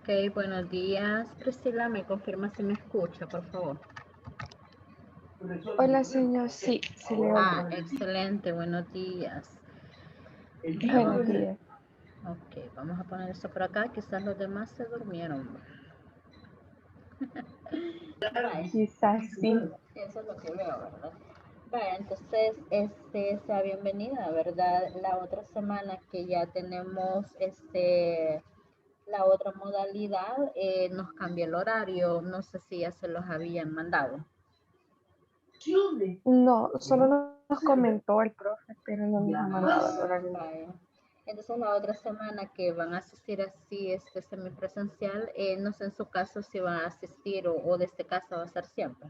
Ok, buenos días. Priscila, ¿me confirma si me escucha, por favor? Hola, señor. Sí, se le oye. Excelente, buenos días. Buenos días. Ok, vamos a poner esto por acá. Quizás los demás se durmieron. Vaya, Quizás sí. eso es lo que veo, ¿verdad? Vaya, entonces, sea bienvenida, ¿verdad? La otra semana que ya tenemos, la otra modalidad, nos cambia el horario. No sé si ya se los habían mandado. No, solo nos comentó el profe, pero no nos ha mandado el horario. Vaya. Entonces la otra semana que van a asistir así semipresencial, no sé en su caso si van a asistir o desde casa va a ser siempre.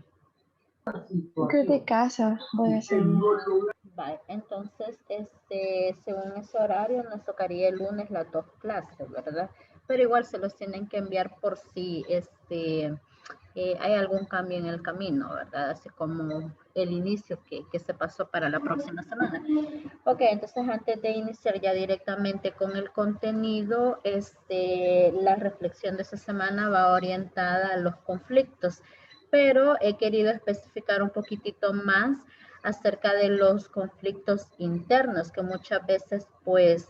Desde casa voy a seguir. Vale, entonces, según ese horario, nos tocaría el lunes las dos clases, ¿verdad? Pero igual se los tienen que enviar por si hay algún cambio en el camino, ¿verdad? Así como el inicio que se pasó para la próxima semana. Ok, entonces antes de iniciar ya directamente con el contenido, la reflexión de esta semana va orientada a los conflictos, pero he querido especificar un poquitito más acerca de los conflictos internos que muchas veces pues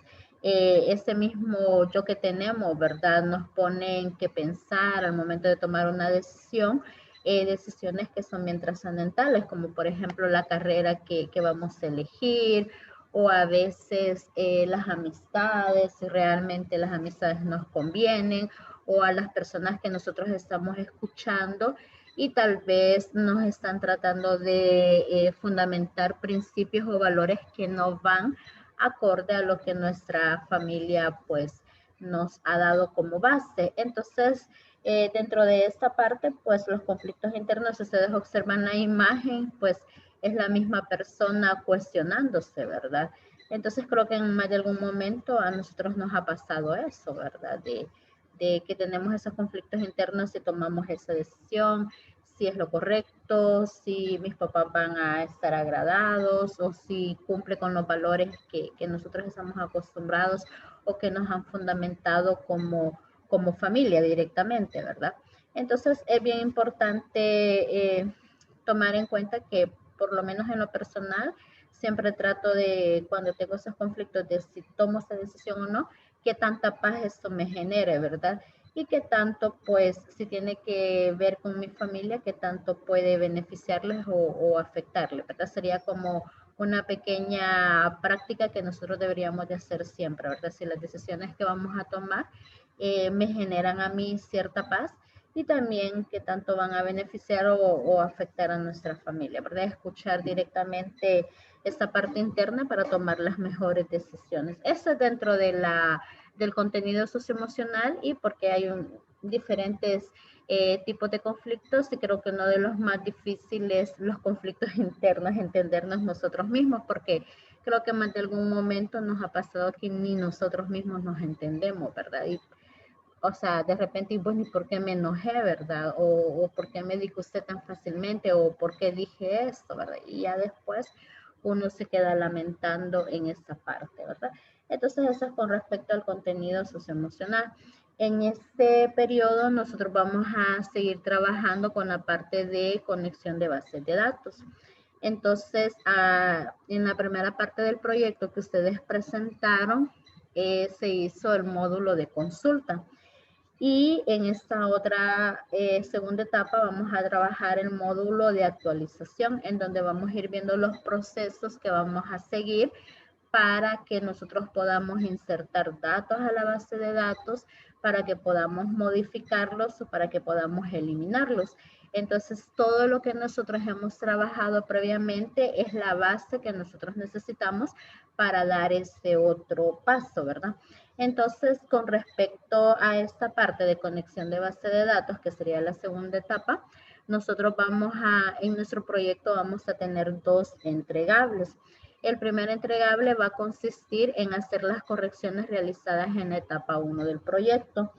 ese mismo yo que tenemos, ¿verdad? Nos ponen que pensar al momento de tomar una decisión, decisiones que son bien trascendentales, como por ejemplo la carrera que vamos a elegir, o a veces las amistades, si realmente las amistades nos convienen, o a las personas que nosotros estamos escuchando y tal vez nos están tratando de fundamentar principios o valores que no van acorde a lo que nuestra familia pues nos ha dado como base. Entonces, dentro de esta parte, pues los conflictos internos, si ustedes observan la imagen, pues es la misma persona cuestionándose, ¿verdad? Entonces creo que en más de algún momento a nosotros nos ha pasado eso, ¿verdad? De que tenemos esos conflictos internos y tomamos esa decisión, si es lo correcto, si mis papás van a estar agradados o si cumple con los valores que nosotros estamos acostumbrados o que nos han fundamentado como familia directamente, ¿verdad? Entonces es bien importante tomar en cuenta que por lo menos en lo personal, siempre trato de, cuando tengo esos conflictos, de si tomo esa decisión o no, qué tanta paz esto me genere, ¿verdad? Y qué tanto, pues, si tiene que ver con mi familia, qué tanto puede beneficiarles o afectarles, ¿verdad? Sería como una pequeña práctica que nosotros deberíamos de hacer siempre, ¿verdad? Si las decisiones que vamos a tomar me generan a mí cierta paz y también qué tanto van a beneficiar o afectar a nuestra familia, ¿verdad? Escuchar directamente esta parte interna para tomar las mejores decisiones. Eso es dentro del contenido socioemocional y porque hay diferentes tipos de conflictos y creo que uno de los más difíciles los conflictos internos, entendernos nosotros mismos, porque creo que más de algún momento nos ha pasado que ni nosotros mismos nos entendemos, ¿verdad? Y, o sea, de repente, y bueno, ¿y por qué me enojé, verdad? O por qué me disgusté tan fácilmente, o por qué dije esto, ¿verdad? Y ya después uno se queda lamentando en esta parte, ¿verdad? Entonces, eso es con respecto al contenido socioemocional. En este periodo nosotros vamos a seguir trabajando con la parte de conexión de bases de datos. Entonces, en la primera parte del proyecto que ustedes presentaron, se hizo el módulo de consulta. Y en esta otra segunda etapa vamos a trabajar el módulo de actualización, en donde vamos a ir viendo los procesos que vamos a seguir para que nosotros podamos insertar datos a la base de datos, para que podamos modificarlos o para que podamos eliminarlos. Entonces, todo lo que nosotros hemos trabajado previamente es la base que nosotros necesitamos para dar ese otro paso, ¿verdad? Entonces, con respecto a esta parte de conexión de base de datos, que sería la segunda etapa, nosotros en nuestro proyecto vamos a tener dos entregables. El primer entregable va a consistir en hacer las correcciones realizadas en la etapa 1 del proyecto.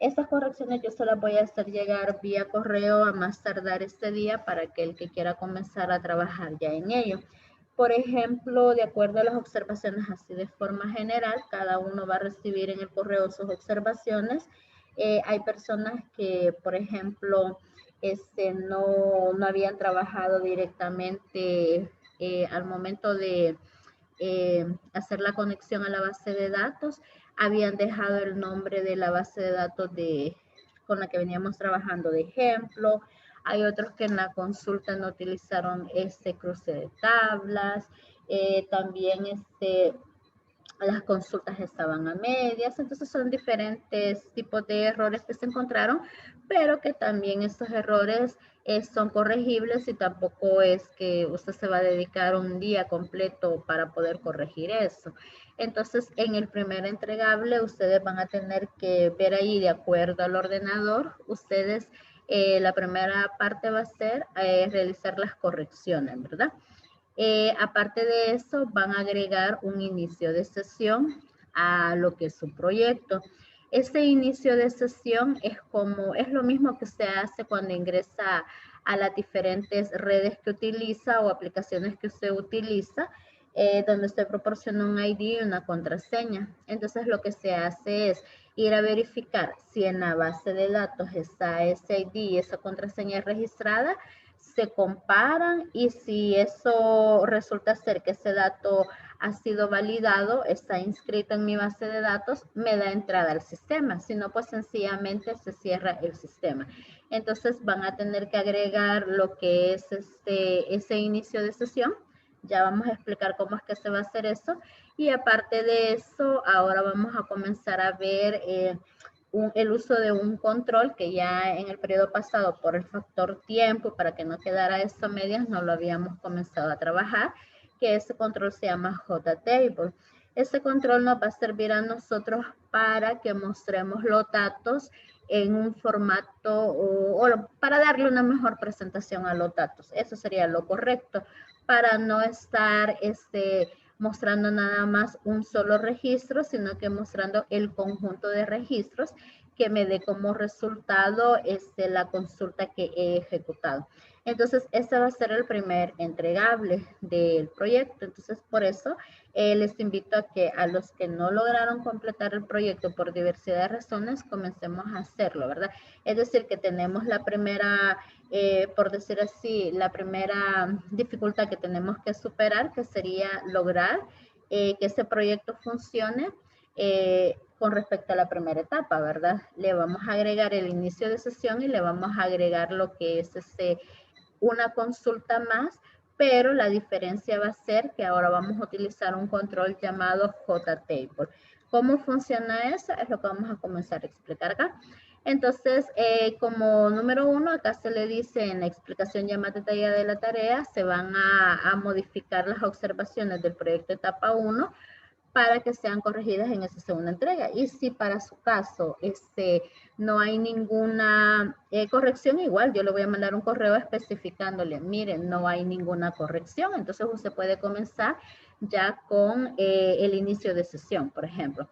Estas correcciones yo se las voy a hacer llegar vía correo a más tardar este día para que el que quiera comenzar a trabajar ya en ello. Por ejemplo, de acuerdo a las observaciones así de forma general, cada uno va a recibir en el correo sus observaciones Hay personas que, por ejemplo, no habían trabajado directamente al momento de hacer la conexión a la base de datos, habían dejado el nombre de la base de datos con la que veníamos trabajando de ejemplo. Hay otros que en la consulta no utilizaron este cruce de tablas. También las consultas estaban a medias, entonces son diferentes tipos de errores que se encontraron, pero que también estos errores son corregibles y tampoco es que usted se va a dedicar un día completo para poder corregir eso. Entonces, en el primer entregable, ustedes van a tener que ver ahí de acuerdo al ordenador, ustedes, la primera parte va a ser realizar las correcciones, ¿verdad? Aparte de eso, van a agregar un inicio de sesión a lo que es su proyecto. Este inicio de sesión es lo mismo que se hace cuando ingresa a las diferentes redes que utiliza o aplicaciones que usted utiliza, donde usted proporciona un ID y una contraseña. Entonces lo que se hace es ir a verificar si en la base de datos está ese ID y esa contraseña registrada, se comparan y si eso resulta ser que ese dato ha sido validado, está inscrito en mi base de datos, me da entrada al sistema. Si no, pues sencillamente se cierra el sistema. Entonces van a tener que agregar lo que es ese inicio de sesión. Ya vamos a explicar cómo es que se va a hacer eso. Y aparte de eso, ahora vamos a comenzar a ver el uso de un control que ya en el periodo pasado por el factor tiempo, para que no quedara esto a medias, no lo habíamos comenzado a trabajar, que ese control se llama JTable. Este control nos va a servir a nosotros para que mostremos los datos en un formato o para darle una mejor presentación a los datos. Eso sería lo correcto, para no estar mostrando nada más un solo registro, sino que mostrando el conjunto de registros que me dé como resultado la consulta que he ejecutado. Entonces, este va a ser el primer entregable del proyecto. Entonces, por eso les invito a que a los que no lograron completar el proyecto por diversidad de razones, comencemos a hacerlo, ¿verdad? Es decir, que tenemos la primera, por decir así, la primera dificultad que tenemos que superar, que sería lograr que ese proyecto funcione con respecto a la primera etapa, ¿verdad? Le vamos a agregar el inicio de sesión y le vamos a agregar lo que es una consulta más, pero la diferencia va a ser que ahora vamos a utilizar un control llamado JTable. ¿Cómo funciona eso? Es lo que vamos a comenzar a explicar acá. Entonces, como número 1, acá se le dice en la explicación ya más detallada de la tarea, se van a modificar las observaciones del proyecto etapa 1 para que sean corregidas en esa segunda entrega. Y si para su caso no hay ninguna corrección, igual yo le voy a mandar un correo especificándole, miren, no hay ninguna corrección, entonces usted puede comenzar ya con el inicio de sesión, por ejemplo.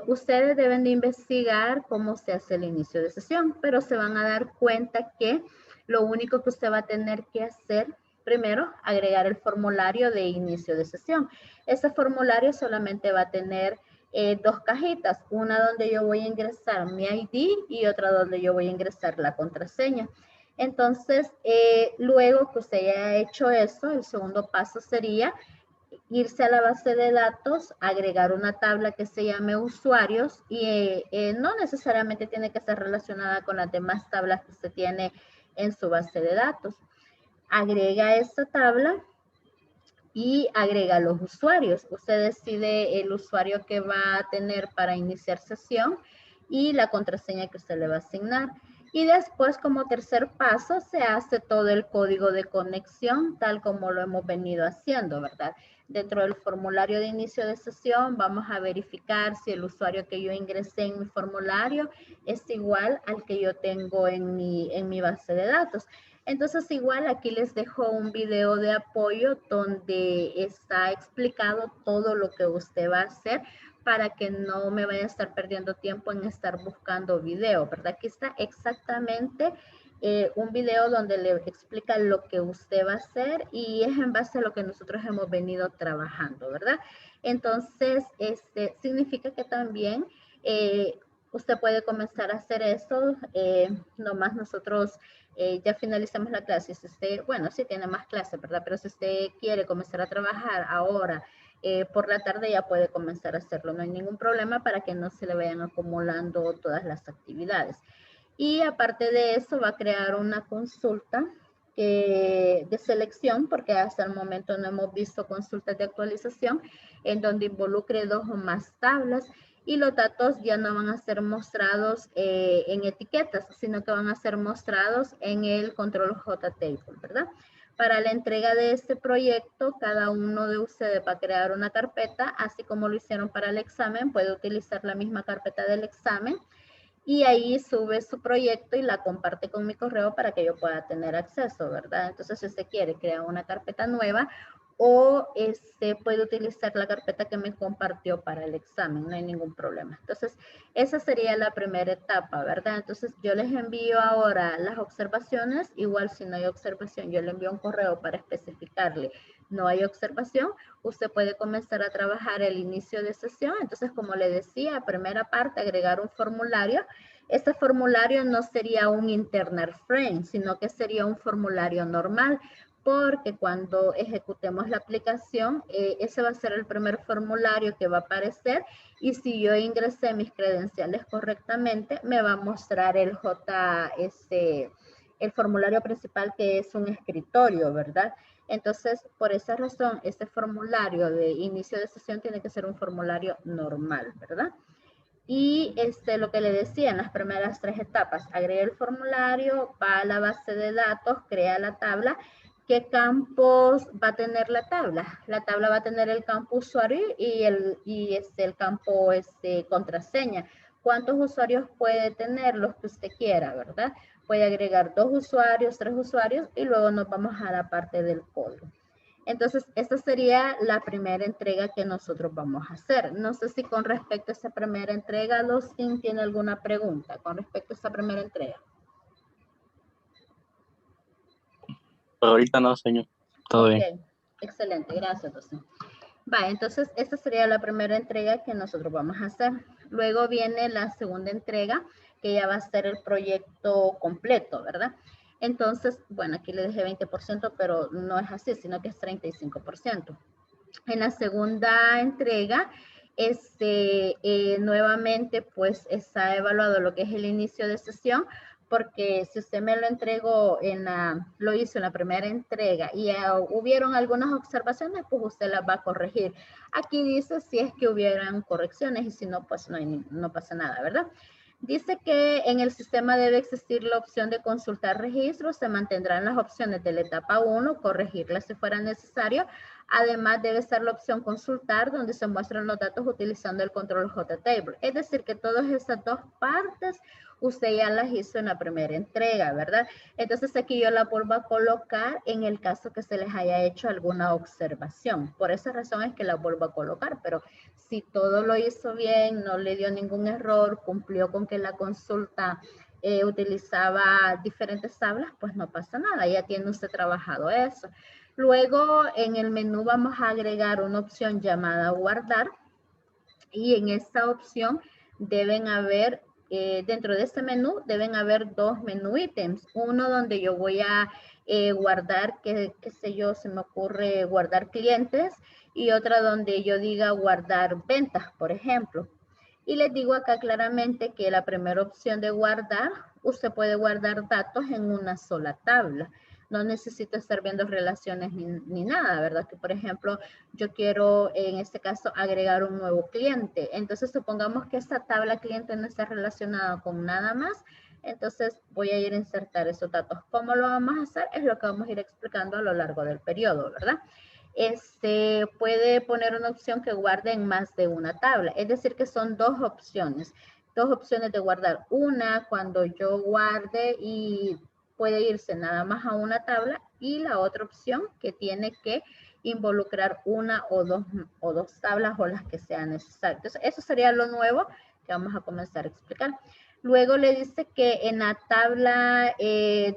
Ustedes deben de investigar cómo se hace el inicio de sesión, pero se van a dar cuenta que lo único que usted va a tener que hacer primero, agregar el formulario de inicio de sesión. Ese formulario solamente va a tener dos cajitas, una donde yo voy a ingresar mi ID y otra donde yo voy a ingresar la contraseña. Entonces, luego que usted haya hecho eso, el segundo paso sería irse a la base de datos, agregar una tabla que se llame usuarios y no necesariamente tiene que estar relacionada con las demás tablas que usted tiene en su base de datos. Agrega esta tabla y agrega los usuarios. Usted decide el usuario que va a tener para iniciar sesión y la contraseña que usted le va a asignar. Y después, como tercer paso, se hace todo el código de conexión, tal como lo hemos venido haciendo, ¿verdad? Dentro del formulario de inicio de sesión, vamos a verificar si el usuario que yo ingresé en mi formulario es igual al que yo tengo en mi base de datos. Entonces, igual aquí les dejo un video de apoyo donde está explicado todo lo que usted va a hacer para que no me vaya a estar perdiendo tiempo en estar buscando video, ¿verdad? Aquí está exactamente un video donde le explica lo que usted va a hacer y es en base a lo que nosotros hemos venido trabajando, ¿verdad? Entonces, significa que también usted puede comenzar a hacer eso. Nomás nosotros ya finalizamos la clase. Si usted, bueno, sí tiene más clases, ¿verdad? Pero si usted quiere comenzar a trabajar ahora, por la tarde ya puede comenzar a hacerlo. No hay ningún problema para que no se le vayan acumulando todas las actividades. Y aparte de eso, va a crear una consulta de selección, porque hasta el momento no hemos visto consultas de actualización, en donde involucre 2 o más tablas, y los datos ya no van a ser mostrados en etiquetas, sino que van a ser mostrados en el control JTable, ¿verdad? Para la entrega de este proyecto, cada uno de ustedes va a crear una carpeta, así como lo hicieron para el examen, puede utilizar la misma carpeta del examen, y ahí sube su proyecto y la comparte con mi correo para que yo pueda tener acceso, ¿verdad? Entonces, si usted quiere crear una carpeta nueva o puede utilizar la carpeta que me compartió para el examen, no hay ningún problema. Entonces, esa sería la primera etapa, ¿verdad? Entonces, yo les envío ahora las observaciones. Igual, si no hay observación, yo le envío un correo para especificarle no hay observación. Usted puede comenzar a trabajar el inicio de sesión. Entonces, como le decía, primera parte, agregar un formulario. Este formulario no sería un internal frame, sino que sería un formulario normal, porque cuando ejecutemos la aplicación, ese va a ser el primer formulario que va a aparecer, y si yo ingresé mis credenciales correctamente, me va a mostrar el el formulario principal, que es un escritorio, ¿verdad? Entonces, por esa razón, este formulario de inicio de sesión tiene que ser un formulario normal, ¿verdad? Y lo que le decía en las primeras 3 etapas, agrega el formulario, va a la base de datos, crea la tabla. ¿Qué campos va a tener la tabla? La tabla va a tener el campo usuario y el campo contraseña. ¿Cuántos usuarios puede tener? Los que usted quiera, ¿verdad? Puede agregar 2 usuarios, 3 usuarios, y luego nos vamos a la parte del código. Entonces, esta sería la primera entrega que nosotros vamos a hacer. No sé si con respecto a esta primera entrega, Dustin tiene alguna pregunta con respecto a esta primera entrega. Pero ahorita no, señor. Todo bien. Excelente, gracias, Dustin. Va, entonces esta sería la primera entrega que nosotros vamos a hacer. Luego viene la segunda entrega, que ya va a ser el proyecto completo, ¿verdad? Entonces, bueno, aquí le dejé 20%, pero no es así, sino que es 35%. En la segunda entrega, nuevamente, pues está evaluado lo que es el inicio de sesión, porque si usted me lo entregó lo hizo en la primera entrega y hubieron algunas observaciones, pues usted las va a corregir. Aquí dice si es que hubieran correcciones, y si no, pues no pasa nada, ¿verdad? Dice que en el sistema debe existir la opción de consultar registros. Se mantendrán las opciones de la etapa 1, corregirlas si fuera necesario. Además, debe estar la opción consultar, donde se muestran los datos utilizando el control JTable. Es decir, que todas estas 2 partes usted ya las hizo en la primera entrega, ¿verdad? Entonces aquí yo la vuelvo a colocar en el caso que se les haya hecho alguna observación. Por esa razón es que la vuelvo a colocar, pero si todo lo hizo bien, no le dio ningún error, cumplió con que la consulta utilizaba diferentes tablas, pues no pasa nada, ya tiene usted trabajado eso. Luego en el menú vamos a agregar una opción llamada guardar, y en esta opción deben haber, dentro de este menú deben haber 2 menú ítems. Uno donde yo voy a guardar, qué sé yo, se me ocurre guardar clientes, y otra donde yo diga guardar ventas, por ejemplo. Y les digo acá claramente que la primera opción de guardar, usted puede guardar datos en una sola tabla. No necesito estar viendo relaciones ni nada, ¿verdad? Que por ejemplo, yo quiero en este caso agregar un nuevo cliente. Entonces supongamos que esta tabla cliente no está relacionada con nada más. Entonces voy a ir a insertar esos datos. ¿Cómo lo vamos a hacer? Es lo que vamos a ir explicando a lo largo del periodo, ¿verdad? Puede poner una opción que guarde en más de una tabla. Es decir, que son 2 opciones. 2 opciones de guardar. Una cuando yo guarde y puede irse nada más a una tabla, y la otra opción que tiene que involucrar una o dos tablas o las que sean necesarias. Entonces, eso sería lo nuevo que vamos a comenzar a explicar. Luego le dice que en la tabla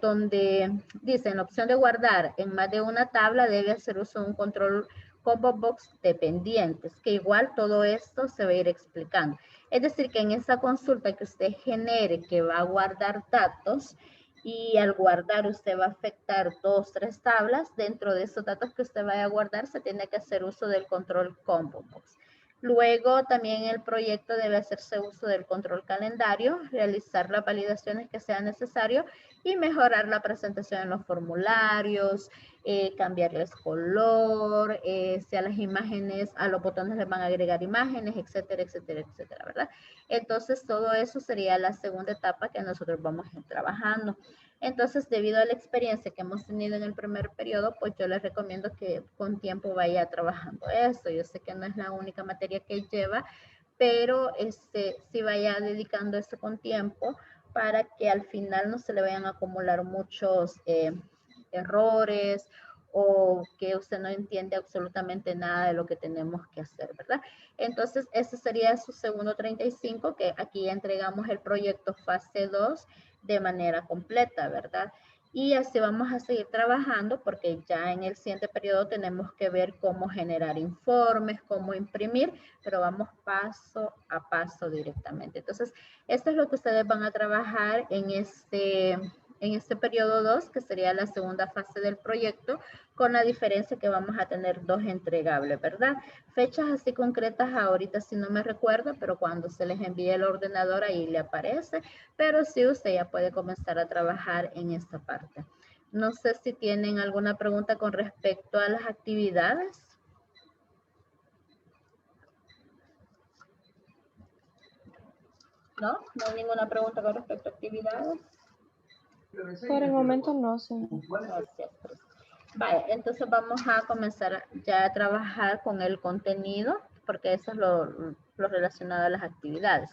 donde dice en la opción de guardar en más de una tabla debe hacer uso de un control combo box dependientes, que igual todo esto se va a ir explicando. Es decir, que en esa consulta que usted genere, que va a guardar datos, y al guardar usted va a afectar 2, 3 tablas, dentro de esos datos que usted vaya a guardar se tiene que hacer uso del control combo box. Luego también en el proyecto debe hacerse uso del control calendario, realizar las validaciones que sean necesarias y mejorar la presentación en los formularios, cambiarles color, si a las imágenes, a los botones les van a agregar imágenes, etcétera, etcétera, etcétera, ¿verdad? Entonces todo eso sería la segunda etapa que nosotros vamos a ir trabajando. Entonces, debido a la experiencia que hemos tenido en el primer periodo, pues yo les recomiendo que con tiempo vaya trabajando esto. Yo sé que no es la única materia que lleva, pero sí vaya dedicando esto con tiempo para que al final no se le vayan a acumular muchos errores o que usted no entiende absolutamente nada de lo que tenemos que hacer, ¿verdad? Entonces, ese sería su segundo 35, que aquí entregamos el proyecto fase 2 de manera completa, ¿verdad? Y así vamos a seguir trabajando porque ya en el siguiente periodo tenemos que ver cómo generar informes, cómo imprimir, pero vamos paso a paso directamente. Entonces, esto es lo que ustedes van a trabajar en este periodo 2, que sería la segunda fase del proyecto, con la diferencia que vamos a tener 2 entregables, ¿verdad? Fechas así concretas ahorita sí no me recuerdo, pero cuando se les envíe el ordenador ahí le aparece, pero sí usted ya puede comenzar a trabajar en esta parte. No sé si tienen alguna pregunta con respecto a las actividades. ¿No? ¿No hay ninguna pregunta con respecto a actividades? Por el momento no, señor. Gracias. Vale, entonces vamos a comenzar ya a trabajar con el contenido, porque eso es lo relacionado a las actividades.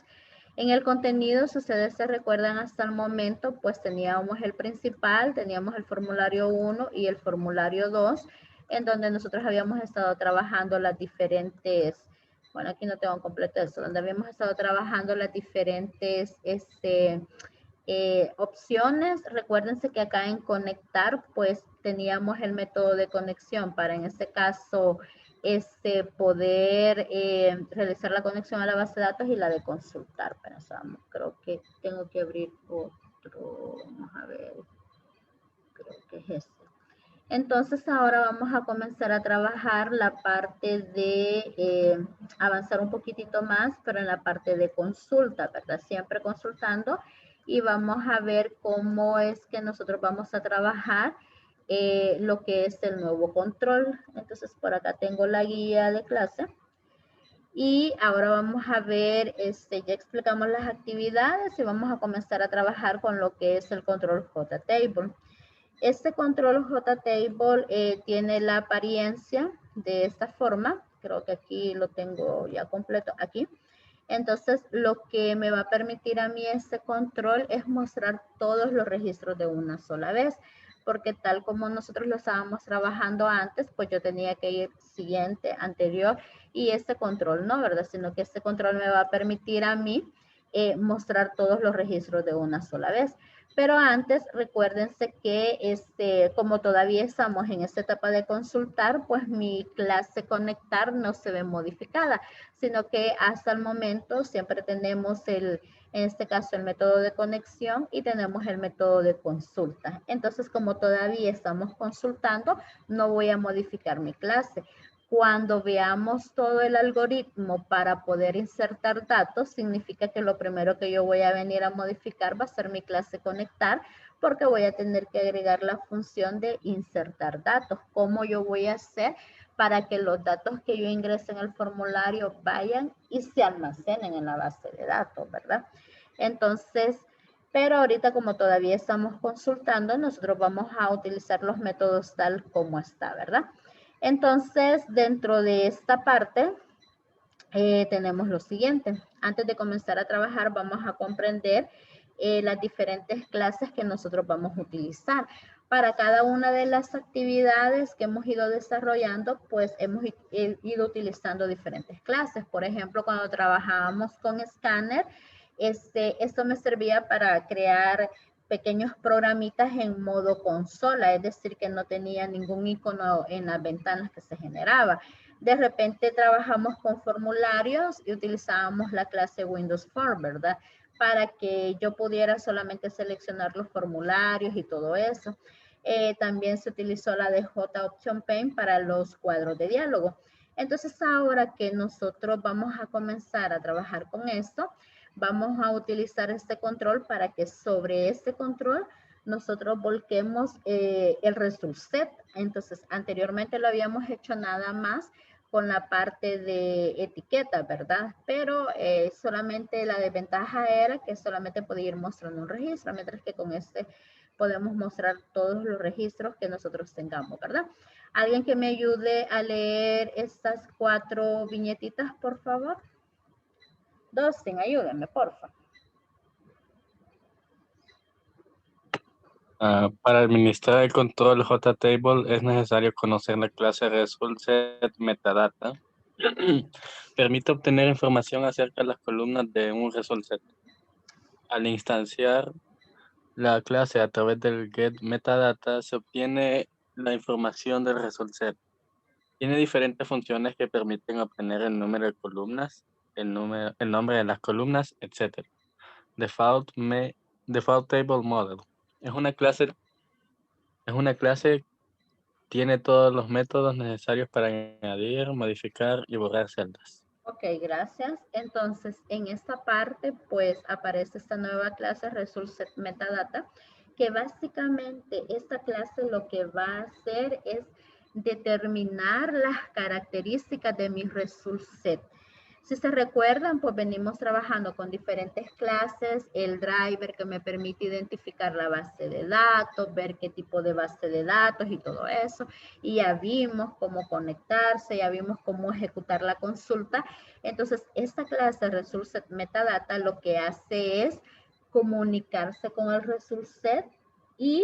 En el contenido, si ustedes se recuerdan hasta el momento, pues teníamos el principal, teníamos el formulario 1 y el formulario 2, en donde nosotros habíamos estado trabajando las diferentes, bueno, aquí no tengo completo eso, donde habíamos estado trabajando las diferentes opciones. Recuérdense que acá en conectar, pues teníamos el método de conexión para en este caso poder realizar la conexión a la base de datos y la de consultar. Pensamos, creo que tengo que abrir otro, vamos a ver, creo que es este. Entonces ahora vamos a comenzar a trabajar la parte de avanzar un poquitito más, pero en la parte de consulta, ¿verdad? Siempre consultando y vamos a ver cómo es que nosotros vamos a trabajar lo que es el nuevo control. Entonces por acá tengo la guía de clase. Y ahora vamos a ver, ya explicamos las actividades y vamos a comenzar a trabajar con lo que es el control JTable. Este control JTable tiene la apariencia de esta forma. Creo que aquí lo tengo ya completo, aquí. Entonces, lo que me va a permitir a mí este control es mostrar todos los registros de una sola vez, porque tal como nosotros lo estábamos trabajando antes, pues yo tenía que ir siguiente, anterior, y este control no, ¿verdad? Sino que este control me va a permitir a mí mostrar todos los registros de una sola vez. Pero antes, recuérdense que como todavía estamos en esta etapa de consultar, pues mi clase conectar no se ve modificada, sino que hasta el momento siempre tenemos en este caso el método de conexión y tenemos el método de consulta. Entonces, como todavía estamos consultando, no voy a modificar mi clase. Cuando veamos todo el algoritmo para poder insertar datos, significa que lo primero que yo voy a venir a modificar va a ser mi clase conectar, porque voy a tener que agregar la función de insertar datos. ¿Cómo yo voy a hacer para que los datos que yo ingrese en el formulario vayan y se almacenen en la base de datos, ¿verdad? Entonces, pero ahorita como todavía estamos consultando, nosotros vamos a utilizar los métodos tal como está, ¿verdad? Entonces, dentro de esta parte, tenemos lo siguiente. Antes de comenzar a trabajar, vamos a comprender las diferentes clases que nosotros vamos a utilizar. Para cada una de las actividades que hemos ido desarrollando, pues hemos ido utilizando diferentes clases. Por ejemplo, cuando trabajábamos con Scanner, esto me servía para crear pequeños programitas en modo consola, es decir, que no tenía ningún icono en las ventanas que se generaba. de repente trabajamos con formularios y utilizábamos la clase Windows Form, ¿verdad? Para que yo pudiera solamente seleccionar los formularios y todo eso. También se utilizó la DJ Option Pane para los cuadros de diálogo. Entonces ahora que nosotros vamos a comenzar a trabajar con esto, vamos a utilizar este control para que sobre este control nosotros volquemos el Result Set. Entonces anteriormente lo habíamos hecho nada más con la parte de etiqueta, ¿verdad? Pero solamente la desventaja era que solamente podía ir mostrando un registro, mientras que con este podemos mostrar todos los registros que nosotros tengamos, ¿verdad? ¿Alguien que me ayude a leer estas 4 viñetitas, por favor? Dustin, ayúdenme, por favor. Para administrar el control JTable es necesario conocer la clase ResultSet Metadata. Permite obtener información acerca de las columnas de un ResultSet. Al instanciar la clase a través del getMetadata se obtiene la información del ResultSet. Tiene diferentes funciones que permiten obtener el número de columnas, el nombre de las columnas, etc. Default Table Model. Es una clase, tiene todos los métodos necesarios para añadir, modificar y borrar celdas. Ok, gracias. Entonces, en esta parte, pues, aparece esta nueva clase ResultSet Metadata, que básicamente esta clase lo que va a hacer es determinar las características de mi ResultSet. Si se recuerdan, pues venimos trabajando con diferentes clases, el driver que me permite identificar la base de datos, ver qué tipo de base de datos y todo eso. Y ya vimos cómo conectarse, ya vimos cómo ejecutar la consulta. Entonces, esta clase ResultSet Metadata lo que hace es comunicarse con el ResultSet y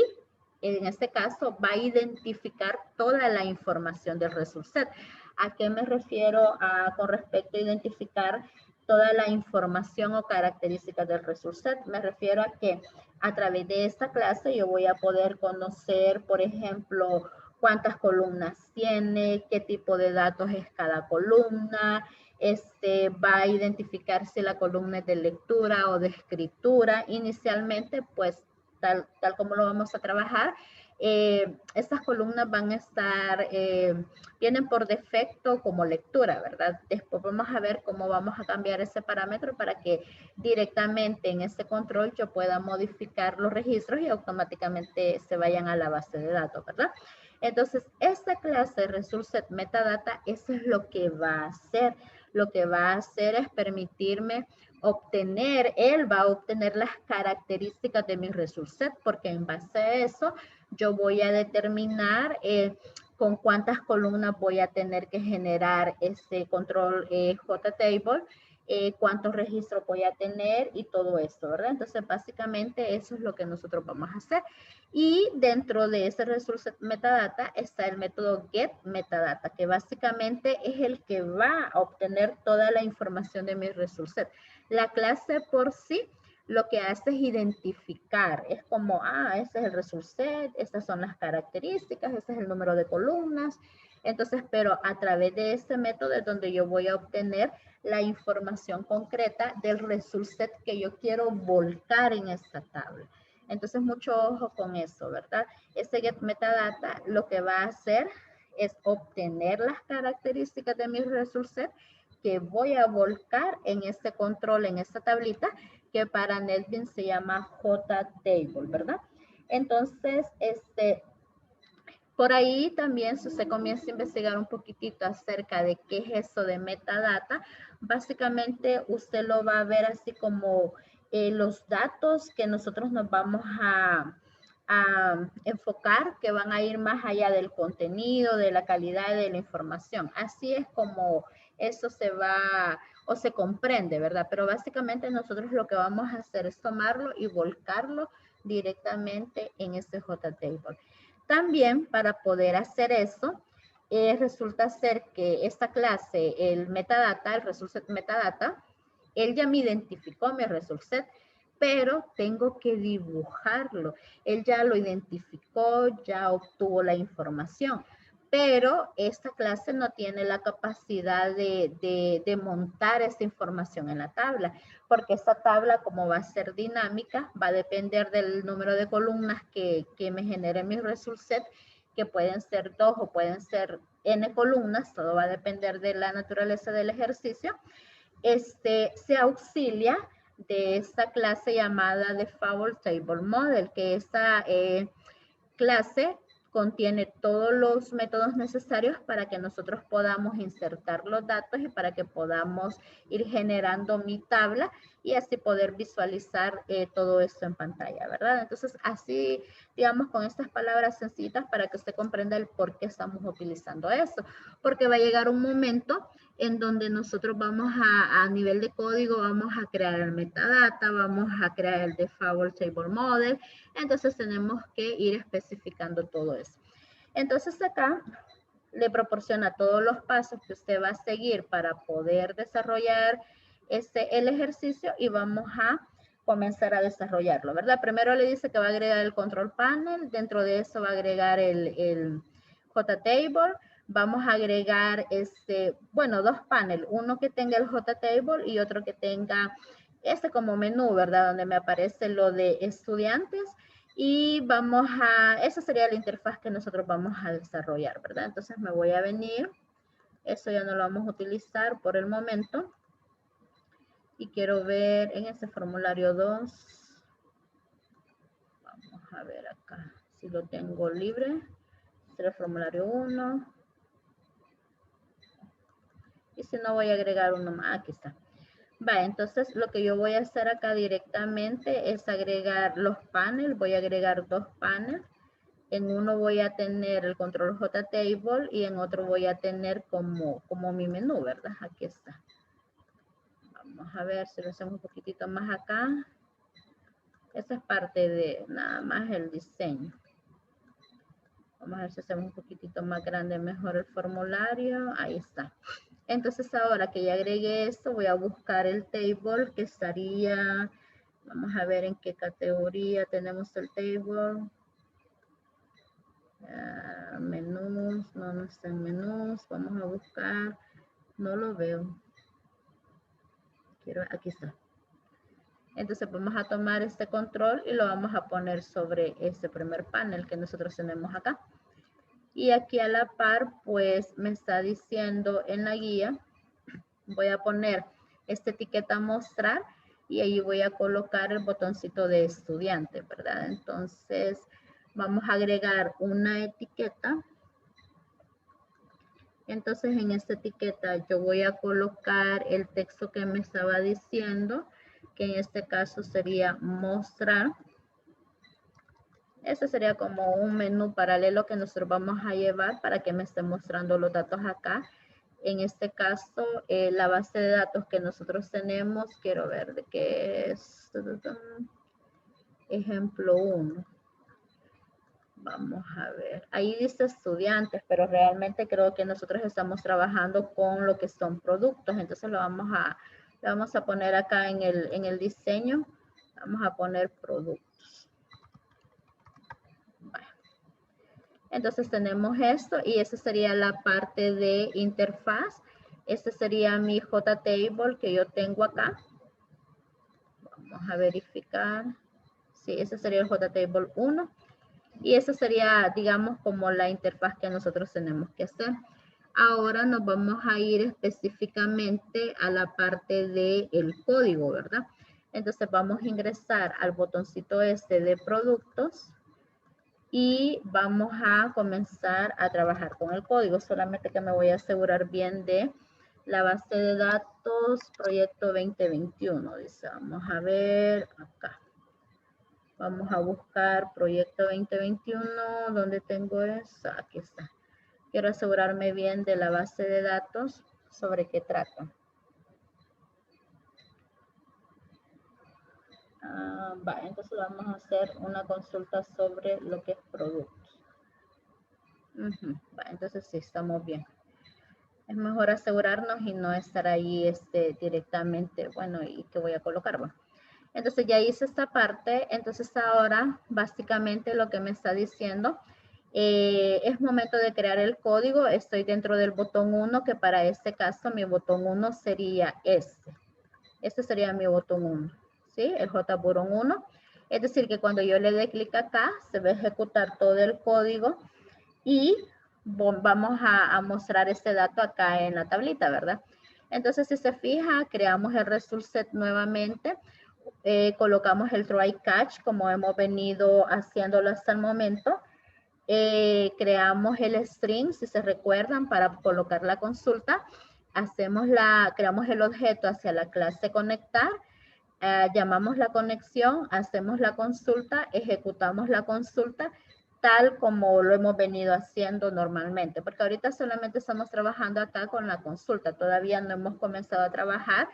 en este caso va a identificar toda la información del ResultSet. ¿A qué me refiero con respecto a identificar toda la información o características del ResultSet? Me refiero a que a través de esta clase yo voy a poder conocer, por ejemplo, cuántas columnas tiene, qué tipo de datos es cada columna, va a identificar si la columna es de lectura o de escritura. Inicialmente, pues, tal como lo vamos a trabajar, estas columnas van a estar, vienen por defecto como lectura, ¿verdad? Después vamos a ver cómo vamos a cambiar ese parámetro para que directamente en este control yo pueda modificar los registros y automáticamente se vayan a la base de datos, ¿verdad? Entonces, esta clase ResultSet Metadata, eso es lo que va a hacer. Lo que va a hacer es permitirme obtener, él va a obtener las características de mi ResultSet, porque en base a eso yo voy a determinar con cuántas columnas voy a tener que generar este control JTable, cuántos registros voy a tener y todo esto, ¿verdad? Entonces, básicamente eso es lo que nosotros vamos a hacer. Y dentro de ese ResultSet Metadata está el método getMetadata, que básicamente es el que va a obtener toda la información de mi ResultSet. La clase por sí lo que hace es identificar, es como, este es el ResultSet, estas son las características, este es el número de columnas. Entonces, pero a través de este método es donde yo voy a obtener la información concreta del ResultSet que yo quiero volcar en esta tabla. Entonces, mucho ojo con eso, ¿verdad? Este getMetadata lo que va a hacer es obtener las características de mi ResultSet que voy a volcar en este control, en esta tablita, que para NetBeans se llama JTable, ¿verdad? Entonces, por ahí también, si usted comienza a investigar un poquitito acerca de qué es eso de metadata, básicamente usted lo va a ver así como los datos que nosotros nos vamos a enfocar, que van a ir más allá del contenido, de la calidad de la información. Así es como eso se va o se comprende, ¿verdad? Pero básicamente nosotros lo que vamos a hacer es tomarlo y volcarlo directamente en este JTable. También para poder hacer eso, resulta ser que esta clase, el metadata, el ResultSet Metadata, él ya me identificó mi ResultSet, pero tengo que dibujarlo. Él ya lo identificó, ya obtuvo la información, pero esta clase no tiene la capacidad de montar esta información en la tabla, porque esta tabla, como va a ser dinámica, va a depender del número de columnas que me genere mi result set, que pueden ser 2 o pueden ser n columnas, todo va a depender de la naturaleza del ejercicio. Se auxilia de esta clase llamada Default Table Model, que esta clase contiene todos los métodos necesarios para que nosotros podamos insertar los datos y para que podamos ir generando mi tabla y así poder visualizar todo esto en pantalla, ¿verdad? Entonces, así, digamos, con estas palabras sencillas para que usted comprenda el por qué estamos utilizando esto. Porque va a llegar un momento en donde nosotros vamos a nivel de código, vamos a crear el metadata, vamos a crear el Default Table Model. Entonces tenemos que ir especificando todo eso. Entonces acá le proporciona todos los pasos que usted va a seguir para poder desarrollar el ejercicio y vamos a comenzar a desarrollarlo, ¿verdad? Primero le dice que va a agregar el control panel, dentro de eso va a agregar el JTable, vamos a agregar bueno, dos paneles, uno que tenga el JTable y otro que tenga como menú, ¿verdad? Donde me aparece lo de estudiantes y vamos esa sería la interfaz que nosotros vamos a desarrollar, ¿verdad? Entonces me voy a venir, eso ya no lo vamos a utilizar por el momento y quiero ver en ese formulario 2, vamos a ver acá, si lo tengo libre, será el formulario 1. Y si no, voy a agregar uno más. Aquí está. Va, entonces lo que yo voy a hacer acá directamente es agregar los paneles. Voy a agregar dos paneles. En uno voy a tener el control JTable y en otro voy a tener como mi menú, ¿verdad? Aquí está. Vamos a ver si lo hacemos un poquitito más acá. Esa es parte de nada más el diseño. Vamos a ver si hacemos un poquitito más grande, mejor el formulario. Ahí está. Entonces ahora que ya agregué esto, voy a buscar el table que estaría, vamos a ver en qué categoría tenemos el table. Menús, no está en menús, vamos a buscar, no lo veo. Aquí está. Entonces vamos a tomar este control y lo vamos a poner sobre este primer panel que nosotros tenemos acá. Y aquí a la par, pues me está diciendo en la guía, voy a poner esta etiqueta mostrar y ahí voy a colocar el botoncito de estudiante, ¿verdad? Entonces vamos a agregar una etiqueta. Entonces en esta etiqueta yo voy a colocar el texto que me estaba diciendo, que en este caso sería mostrar. Ese sería como un menú paralelo que nosotros vamos a llevar para que me esté mostrando los datos acá. En este caso, la base de datos que nosotros tenemos, quiero ver de qué es. Ejemplo 1. Vamos a ver. Ahí dice estudiantes, pero realmente creo que nosotros estamos trabajando con lo que son productos. Entonces lo vamos a poner acá en el diseño. Vamos a poner productos. Entonces tenemos esto y esa sería la parte de interfaz. Este sería mi JTable que yo tengo acá. Vamos a verificar. Sí, ese sería el JTable 1. Y esa sería, digamos, como la interfaz que nosotros tenemos que hacer. Ahora nos vamos a ir específicamente a la parte del código, ¿verdad? Entonces vamos a ingresar al botoncito de productos. Y vamos a comenzar a trabajar con el código. Solamente que me voy a asegurar bien de la base de datos proyecto 2021. Dice, vamos a ver acá. Vamos a buscar proyecto 2021. ¿Dónde tengo eso? Aquí está. Quiero asegurarme bien de la base de datos sobre qué trata. Entonces vamos a hacer una consulta sobre lo que es productos. Entonces sí, estamos bien. Es mejor asegurarnos y no estar ahí directamente, bueno, ¿y qué voy a colocar? Bueno, entonces ya hice esta parte. Entonces ahora básicamente lo que me está diciendo Es momento de crear el código. Estoy dentro del botón 1, que para este caso mi botón 1 sería este. Este sería mi botón 1, ¿sí? El JButton 1. Es decir, que cuando yo le dé clic acá, se va a ejecutar todo el código y vamos a mostrar este dato acá en la tablita, ¿verdad? Entonces, si se fija, creamos el result set nuevamente. Colocamos el try catch como hemos venido haciéndolo hasta el momento. Creamos el string, si se recuerdan, para colocar la consulta. Creamos el objeto hacia la clase conectar. Llamamos la conexión, hacemos la consulta, ejecutamos la consulta tal como lo hemos venido haciendo normalmente, porque ahorita solamente estamos trabajando acá con la consulta, todavía no hemos comenzado a trabajar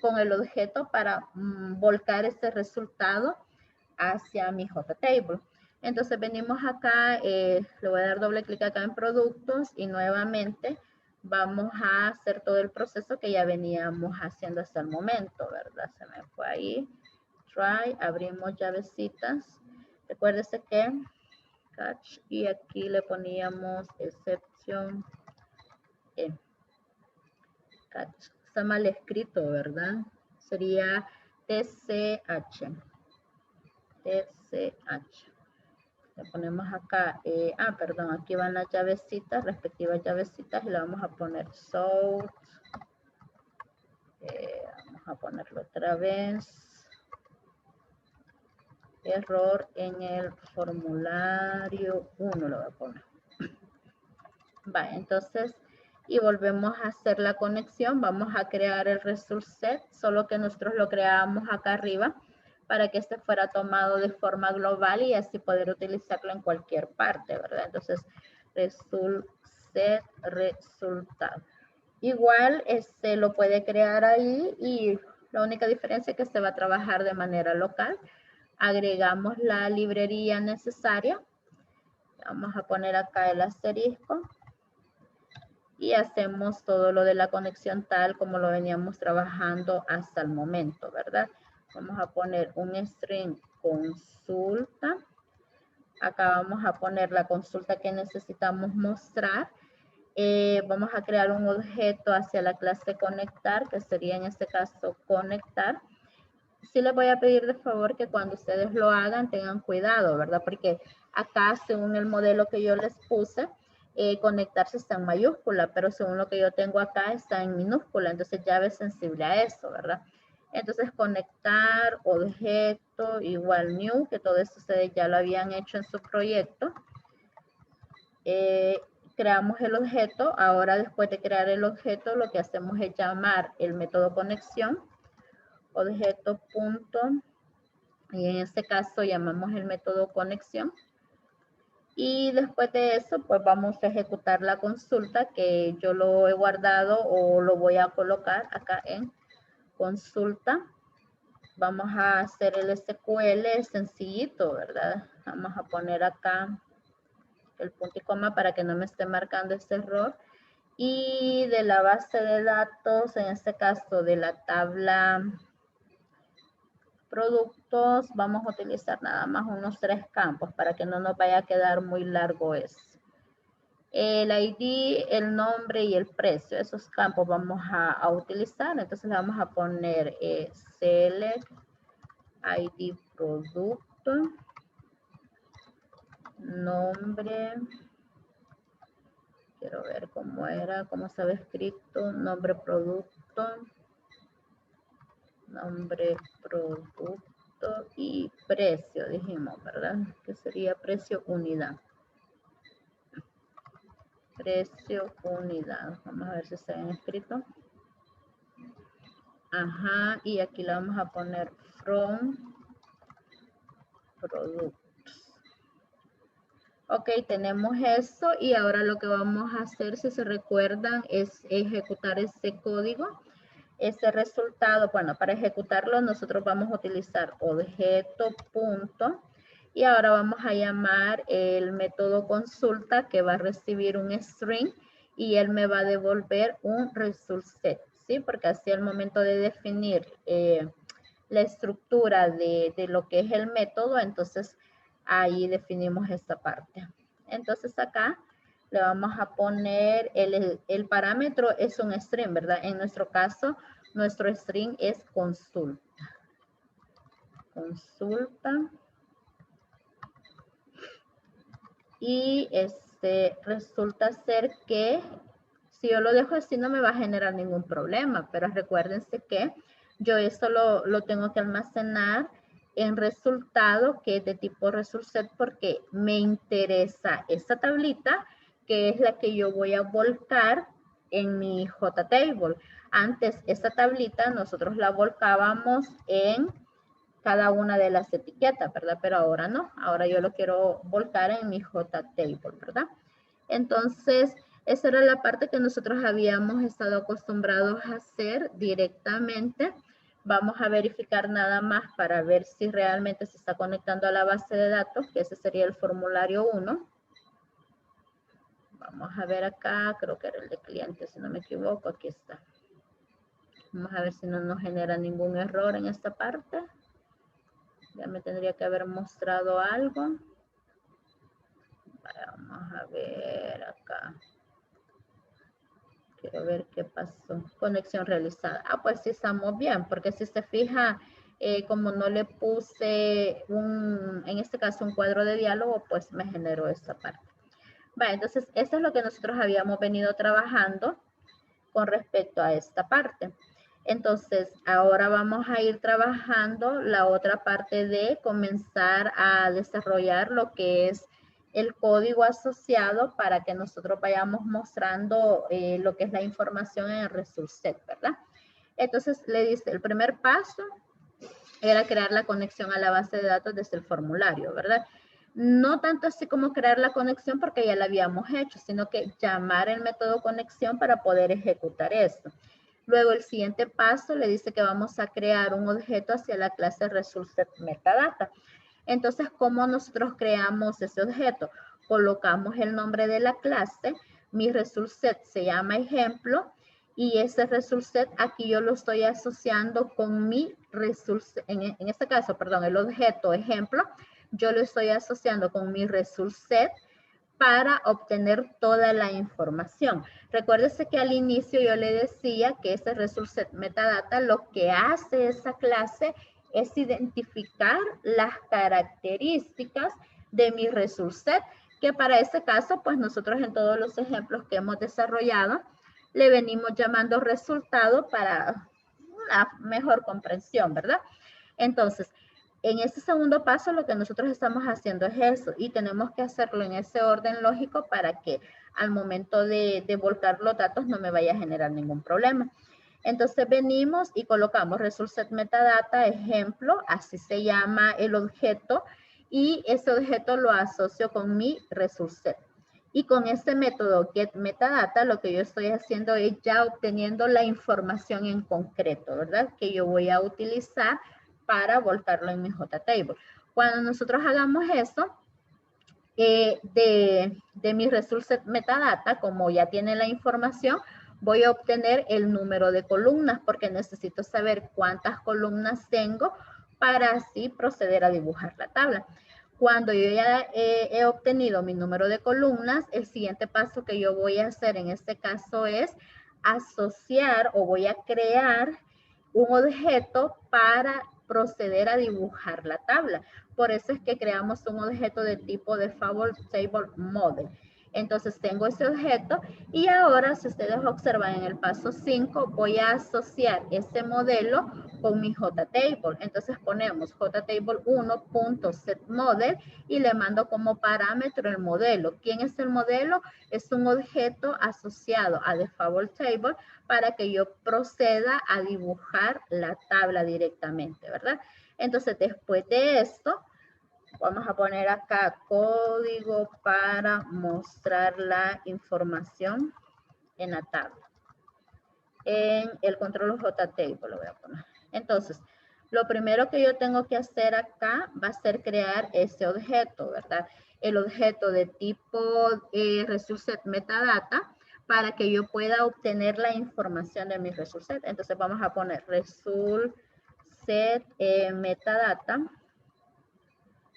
con el objeto para volcar este resultado hacia mi JTable. Entonces venimos acá, le voy a dar doble clic acá en productos y nuevamente vamos a hacer todo el proceso que ya veníamos haciendo hasta el momento, ¿verdad? Se me fue ahí. Try, abrimos llavecitas. Recuérdese que catch y aquí le poníamos excepción. Catch. Está mal escrito, ¿verdad? Sería TCH. TCH. Le ponemos acá, perdón, aquí van las llavecitas, respectivas llavecitas, y le vamos a poner source. Vamos a ponerlo otra vez. Error en el formulario 1 lo voy a poner. Vale, entonces, y volvemos a hacer la conexión. Vamos a crear el result set, solo que nosotros lo creamos acá arriba para que este fuera tomado de forma global y así poder utilizarlo en cualquier parte, ¿verdad? Entonces, result set, resultado. Igual, lo puede crear ahí y la única diferencia es que se va a trabajar de manera local. Agregamos la librería necesaria. Vamos a poner acá el asterisco. Y hacemos todo lo de la conexión tal como lo veníamos trabajando hasta el momento, ¿verdad? Vamos a poner un string consulta. Acá vamos a poner la consulta que necesitamos mostrar. Vamos a crear un objeto hacia la clase conectar, que sería en este caso conectar. Sí les voy a pedir de favor que cuando ustedes lo hagan tengan cuidado, ¿verdad? Porque acá, según el modelo que yo les puse, conectarse está en mayúscula, pero según lo que yo tengo acá está en minúscula, entonces ya es sensible a eso, ¿verdad? Entonces conectar, objeto, igual new, que todo esto ustedes ya lo habían hecho en su proyecto. Creamos el objeto, ahora después de crear el objeto lo que hacemos es llamar el método conexión, objeto punto, y en este caso llamamos el método conexión. Y después de eso, pues vamos a ejecutar la consulta que yo lo he guardado o lo voy a colocar acá en consulta. Vamos a hacer el SQL sencillito, ¿verdad? Vamos a poner acá el punto y coma para que no me esté marcando este error. Y de la base de datos, en este caso de la tabla productos, vamos a utilizar nada más unos 3 campos para que no nos vaya a quedar muy largo eso. El ID, el nombre y el precio, esos campos vamos a utilizar. Entonces le vamos a poner select ID producto, nombre, quiero ver cómo era, cómo se había escrito, nombre producto y precio, dijimos, ¿verdad? Que sería precio unidad. Precio unidad. Vamos a ver si está bien escrito. Ajá, y aquí le vamos a poner from products. Ok, tenemos eso y ahora lo que vamos a hacer, si se recuerdan, es ejecutar este código. Este resultado, bueno, para ejecutarlo nosotros vamos a utilizar objeto punto y ahora vamos a llamar el método consulta que va a recibir un string y él me va a devolver un result set, ¿sí? Porque así al momento de definir la estructura de lo que es el método, entonces ahí definimos esta parte. Entonces acá le vamos a poner el parámetro es un string, ¿verdad? En nuestro caso, nuestro string es consulta. Consulta. Y resulta ser que si yo lo dejo así no me va a generar ningún problema, pero recuérdense que yo esto lo tengo que almacenar en resultado que es de tipo result set porque me interesa esta tablita que es la que yo voy a volcar en mi JTable. Antes esta tablita nosotros la volcábamos en cada una de las etiquetas, ¿verdad? Pero ahora no, ahora yo lo quiero volcar en mi JTable, ¿verdad? Entonces, esa era la parte que nosotros habíamos estado acostumbrados a hacer directamente. Vamos a verificar nada más para ver si realmente se está conectando a la base de datos, que ese sería el formulario 1. Vamos a ver acá, creo que era el de cliente, si no me equivoco, aquí está. Vamos a ver si no nos genera ningún error en esta parte. Ya me tendría que haber mostrado algo. Vamos a ver acá. Quiero ver qué pasó. Conexión realizada. Ah, pues sí estamos bien, porque si se fija, como no le puse en este caso un cuadro de diálogo, pues me generó esta parte. Vale, entonces esto es lo que nosotros habíamos venido trabajando con respecto a esta parte. Entonces, ahora vamos a ir trabajando la otra parte de comenzar a desarrollar lo que es el código asociado para que nosotros vayamos mostrando lo que es la información en el result set, ¿verdad? Entonces, le dice, el primer paso era crear la conexión a la base de datos desde el formulario, ¿verdad? No tanto así como crear la conexión porque ya la habíamos hecho, sino que llamar el método conexión para poder ejecutar esto. Luego el siguiente paso le dice que vamos a crear un objeto hacia la clase ResultSetMetadata. Entonces, ¿cómo nosotros creamos ese objeto? Colocamos el nombre de la clase, mi ResultSet se llama ejemplo, y ese ResultSet aquí yo lo estoy asociando con mi ResultSet, en este caso, perdón, el objeto ejemplo, yo lo estoy asociando con mi ResultSet para obtener toda la información. Recuérdese que al inicio yo le decía que ese ResultSetMetadata lo que hace esa clase es identificar las características de mi ResultSet, que para ese caso, pues nosotros en todos los ejemplos que hemos desarrollado, le venimos llamando resultado para una mejor comprensión, ¿verdad? Entonces, en este segundo paso lo que nosotros estamos haciendo es eso y tenemos que hacerlo en ese orden lógico para que al momento de volcar los datos no me vaya a generar ningún problema. Entonces venimos y colocamos ResultSetMetadata, ejemplo, así se llama el objeto y ese objeto lo asocio con mi ResultSet. Y con este método getMetadata lo que yo estoy haciendo es ya obteniendo la información en concreto, ¿verdad? Que yo voy a utilizar para volcarlo en mi JTable. Cuando nosotros hagamos eso, de mi ResultSetMetadata, como ya tiene la información, voy a obtener el número de columnas porque necesito saber cuántas columnas tengo para así proceder a dibujar la tabla. Cuando yo ya he obtenido mi número de columnas, el siguiente paso que yo voy a hacer en este caso es asociar o voy a crear un objeto para proceder a dibujar la tabla. Por eso es que creamos un objeto de tipo Default Table Model. Entonces tengo ese objeto y ahora si ustedes observan en el paso 5 voy a asociar este modelo con mi JTable. Entonces ponemos JTable1.setModel y le mando como parámetro el modelo. ¿Quién es el modelo? Es un objeto asociado a Default Table para que yo proceda a dibujar la tabla directamente, ¿verdad? Entonces después de esto vamos a poner acá código para mostrar la información en la tabla. En el control JTable lo voy a poner. Entonces, lo primero que yo tengo que hacer acá va a ser crear ese objeto, ¿verdad? El objeto de tipo ResultSetMetadata para que yo pueda obtener la información de mi ResultSet. Entonces, vamos a poner ResultSetMetadata.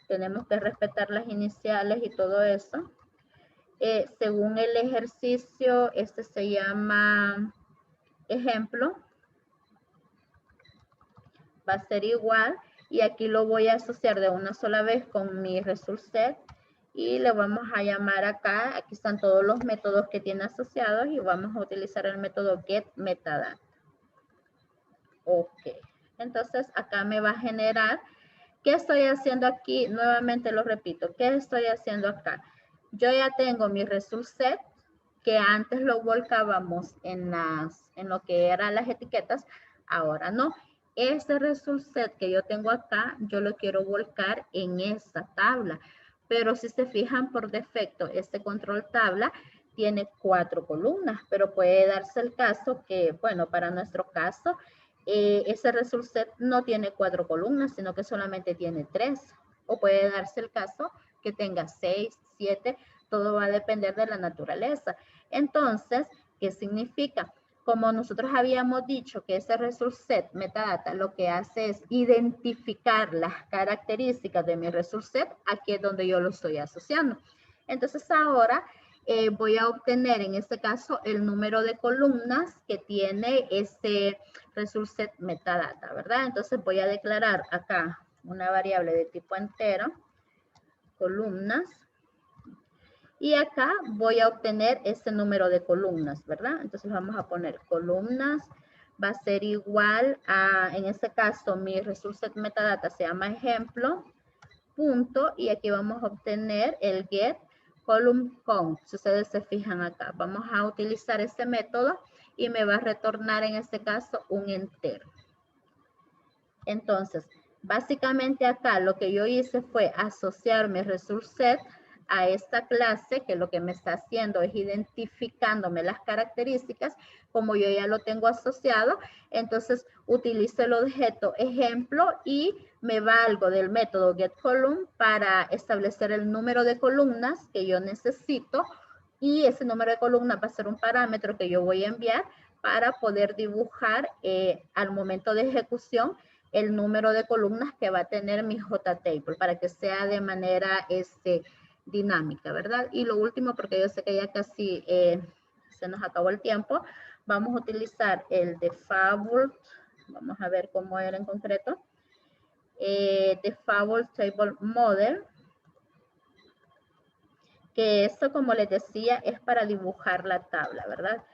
Tenemos que respetar las iniciales y todo eso. según el ejercicio, este se llama ejemplo, va a ser igual, y aquí lo voy a asociar de una sola vez con mi result set, y le vamos a llamar acá, aquí están todos los métodos que tiene asociados, y vamos a utilizar el método get metadata. Ok, entonces acá me va a generar, ¿qué estoy haciendo aquí? Nuevamente lo repito, ¿qué estoy haciendo acá? Yo ya tengo mi result set, que antes lo volcábamos en lo que eran las etiquetas, ahora no. Este result set que yo tengo acá, yo lo quiero volcar en esta tabla. Pero si se fijan por defecto, este control tabla tiene 4 columnas, pero puede darse el caso que, bueno, para nuestro caso, ese result set no tiene 4 columnas, sino que solamente tiene 3. O puede darse el caso que tenga 6, 7, todo va a depender de la naturaleza. Entonces, ¿qué significa? Como nosotros habíamos dicho que ese result set metadata lo que hace es identificar las características de mi result set, aquí es donde yo lo estoy asociando. Entonces ahora voy a obtener en este caso el número de columnas que tiene este result set metadata, ¿verdad? Entonces voy a declarar acá una variable de tipo entero, columnas, y acá voy a obtener este número de columnas, ¿verdad? Entonces vamos a poner columnas, va a ser igual a, en este caso, mi result set metadata se llama ejemplo, punto, y aquí vamos a obtener el get column count. Si ustedes se fijan acá, vamos a utilizar este método y me va a retornar en este caso un entero. Entonces, básicamente acá lo que yo hice fue asociar mi result set a esta clase, que lo que me está haciendo es identificándome las características. Como yo ya lo tengo asociado, entonces utilizo el objeto ejemplo y me valgo del método getColumn para establecer el número de columnas que yo necesito, y ese número de columnas va a ser un parámetro que yo voy a enviar para poder dibujar al momento de ejecución el número de columnas que va a tener mi JTable para que sea de manera dinámica, ¿verdad? Y lo último, porque yo sé que ya casi se nos acabó el tiempo, vamos a utilizar el default, vamos a ver cómo era en concreto, default table model, que esto, como les decía, es para dibujar la tabla, ¿verdad?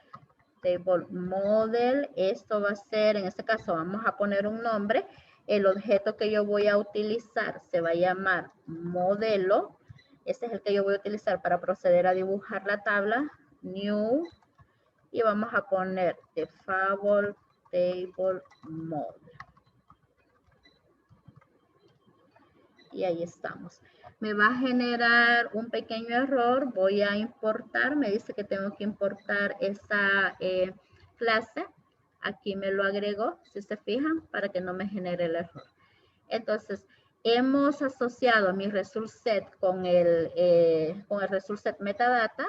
Table model, esto va a ser, en este caso vamos a poner un nombre, el objeto que yo voy a utilizar se va a llamar modelo, este es el que yo voy a utilizar para proceder a dibujar la tabla, new, y vamos a poner default table model. Y ahí estamos. Me va a generar un pequeño error, voy a importar, me dice que tengo que importar esa clase, aquí me lo agregó, si se fijan, para que no me genere el error. Entonces, hemos asociado mi result set con el result set metadata,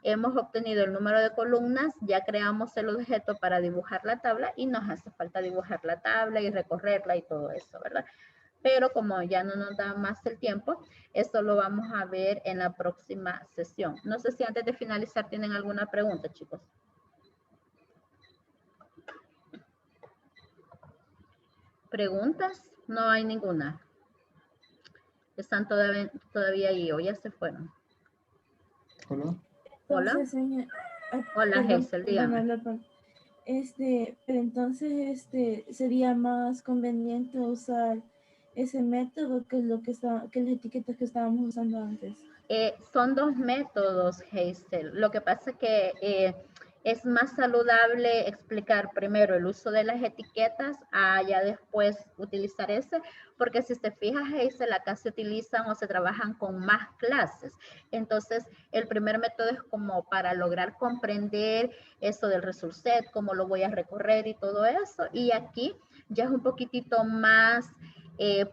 hemos obtenido el número de columnas, ya creamos el objeto para dibujar la tabla y nos hace falta dibujar la tabla y recorrerla y todo eso, ¿verdad? Pero como ya no nos da más el tiempo, esto lo vamos a ver en la próxima sesión. No sé si antes de finalizar tienen alguna pregunta, chicos. ¿Preguntas? No hay ninguna. Están todavía ahí o ya se fueron. Hola. Hola. Entonces, Hola, Hazel, dígame. Pero entonces sería más conveniente usar ese método que que las etiquetas que estábamos usando antes. Son dos métodos, Hazel. Lo que pasa es que es más saludable explicar primero el uso de las etiquetas a ya después utilizar ese, porque si se fija, Hazel, acá se utilizan o se trabajan con más clases. Entonces, el primer método es como para lograr comprender eso del result set, cómo lo voy a recorrer y todo eso. Y aquí ya es un poquitito más...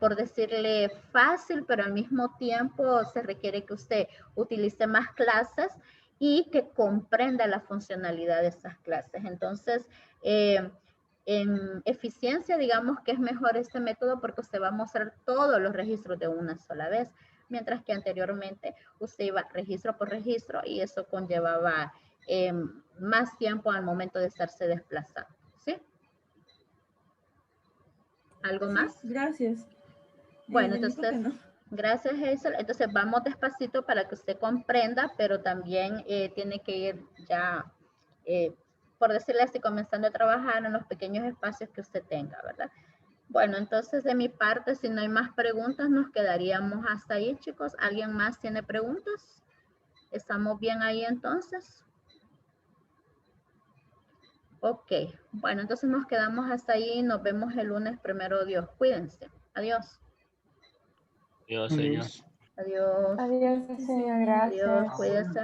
por decirle fácil, pero al mismo tiempo se requiere que usted utilice más clases y que comprenda la funcionalidad de esas clases. Entonces, en eficiencia, digamos que es mejor este método porque usted va a mostrar todos los registros de una sola vez. mientras que anteriormente usted iba registro por registro y eso conllevaba más tiempo al momento de estarse desplazando, ¿sí? ¿Algo Sí, más? gracias. Bueno, De mi parte entonces, no. gracias Hazel. Entonces vamos despacito para que usted comprenda, pero también tiene que ir ya, por decirle así, comenzando a trabajar en los pequeños espacios que usted tenga, ¿verdad? Bueno, entonces de mi parte, si no hay más preguntas, nos quedaríamos hasta ahí, chicos. ¿Alguien más tiene preguntas? ¿Estamos bien ahí entonces? Ok, bueno, entonces nos quedamos hasta ahí. Nos vemos el lunes, primero Dios. Cuídense. Adiós. Dios, señor. Adiós. Adiós. Adiós, Sí, señor, señor. Adiós, gracias. cuídense.